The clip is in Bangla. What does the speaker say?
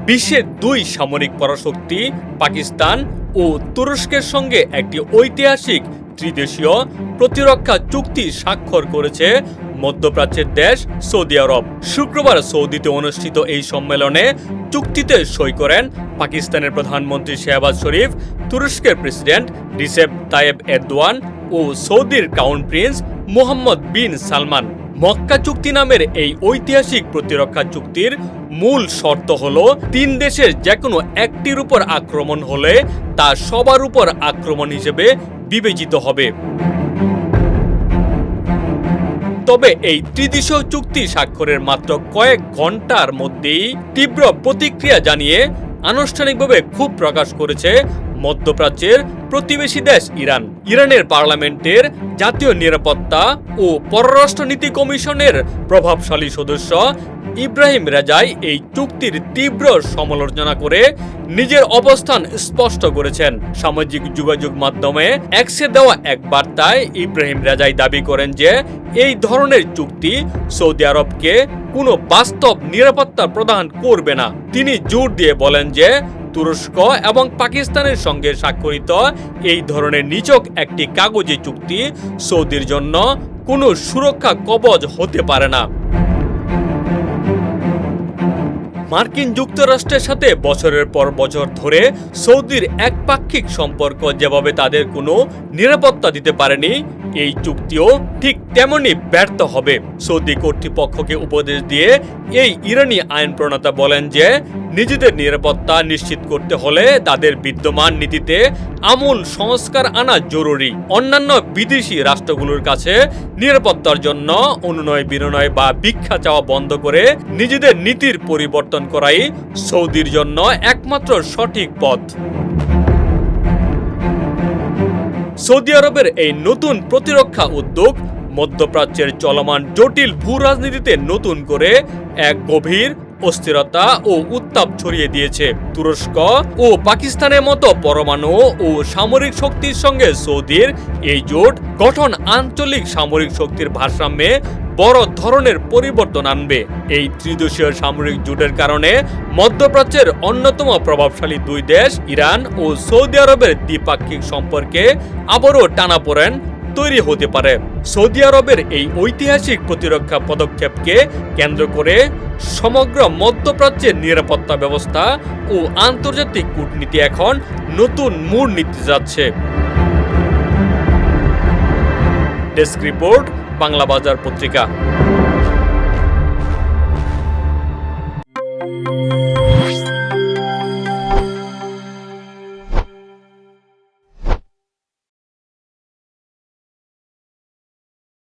বিশ্বের দুই সামরিক পরাশক্তি পাকিস্তান ও তুরস্কের সঙ্গে একটি ঐতিহাসিক ত্রিদেশীয় প্রতিরক্ষা চুক্তি স্বাক্ষর করেছে মধ্যপ্রাচ্যের দেশ সৌদি আরব। শুক্রবার সৌদিতে অনুষ্ঠিত এই সম্মেলনে চুক্তিতে সই করেন পাকিস্তানের প্রধানমন্ত্রী শেহবাজ শরীফ, তুরস্কের প্রেসিডেন্ট রিসেপ তাইয়েব এরদোয়ান ও সৌদির ক্রাউন প্রিন্স মোহাম্মদ বিন সালমান। মক্কা চুক্তি নামের এই ঐতিহাসিক প্রতিরক্ষা চুক্তির মূল শর্ত হল তিন দেশের যেকোনো একটির উপর আক্রমণ হলে তা সবার উপর আক্রমণ হিসেবে বিবেচিত হবে। তবে এই ত্রিদেশীয় চুক্তি স্বাক্ষরের মাত্র কয়েক ঘন্টার মধ্যেই তীব্র প্রতিক্রিয়া জানিয়ে আনুষ্ঠানিকভাবে ক্ষোভ প্রকাশ করেছে মধ্যপ্রাচ্যের প্রতিবেশী দেশ ইরান। ইরানের পার্লামেন্টের জাতীয় নিরাপত্তা ও পররাষ্ট্রনীতি কমিশনের প্রভাবশালী সদস্য ইব্রাহিম রেজাই এই চুক্তির তীব্র সমালোচনা করে নিজের অবস্থান স্পষ্ট করেছেন। সামাজিক যোগাযোগ মাধ্যমে এক্সে দেওয়া এক বার্তায় ইব্রাহিম রেজাই দাবি করেন যে এই ধরনের চুক্তি সৌদি আরবকে কোনো বাস্তব নিরাপত্তা প্রদান করবে না। তিনি জোর দিয়ে বলেন যে তুরস্ক এবং পাকিস্তানের সঙ্গে স্বাক্ষরিত এই ধরনের নিছক একটি কাগজে চুক্তি সৌদির জন্য কোনো সুরক্ষা কবচ হতে পারে না। মার্কিন যুক্তরাষ্ট্রের সাথে বছরের পর বছর ধরে সৌদির একপাক্ষিক সম্পর্ক যেভাবে তাদের কোনো নিরাপত্তা দিতে পারেনি, এই চুক্তিও ঠিক তেমনই ব্যর্থ হবে। সৌদি কর্তৃপক্ষকে উপদেশ দিয়ে এই ইরানি আইন প্রণেতা বলেন যে নিজেদের নিরাপত্তা নিশ্চিত করতে হলে তাদের বিদ্যমান নীতিতে আমূল সংস্কার আনা জরুরি। অন্যান্য বিদেশি রাষ্ট্রগুলোর কাছে নিরাপত্তার জন্য অনুনয় বিনয় বা ভিক্ষা চাওয়া বন্ধ করে নিজেদের নীতির পরিবর্তন করাই সৌদির জন্য একমাত্র সঠিক পথ। সৌদি আরবের এই নতুন প্রতিরক্ষা উদ্যোগ মধ্যপ্রাচ্যের চলমান জটিল ভূ রাজনীতিতে নতুন করে এক গভীর অস্থিরতা ও উত্তাপ ছড়িয়ে দিয়েছে। তুরস্ক ও পাকিস্তানের মতো পরমাণু ও সামরিক শক্তির সঙ্গে সৌদির এই জোট গঠন আঞ্চলিক সামরিক শক্তির ভারসাম্যে বড় ধরনের পরিবর্তন আনবে। এই ত্রিদেশীয় সামরিক জোটের কারণে মধ্যপ্রাচ্যের অন্যতম প্রভাবশালী দুই দেশ ইরান ও সৌদি আরবের দ্বিপাক্ষিক সম্পর্কে আবারও টানাপোড়েন তৈরি হতে পারে। সৌদি আরবের এই ঐতিহাসিক প্রতিরক্ষা পদক্ষেপকে কেন্দ্র করে সমগ্র মধ্যপ্রাচ্যের নিরাপত্তা ব্যবস্থা ও আন্তর্জাতিক কূটনীতি এখন নতুন মোড় নিতে যাচ্ছে। ডেস্ক রিপোর্ট, বাংলা বাজার পত্রিকা।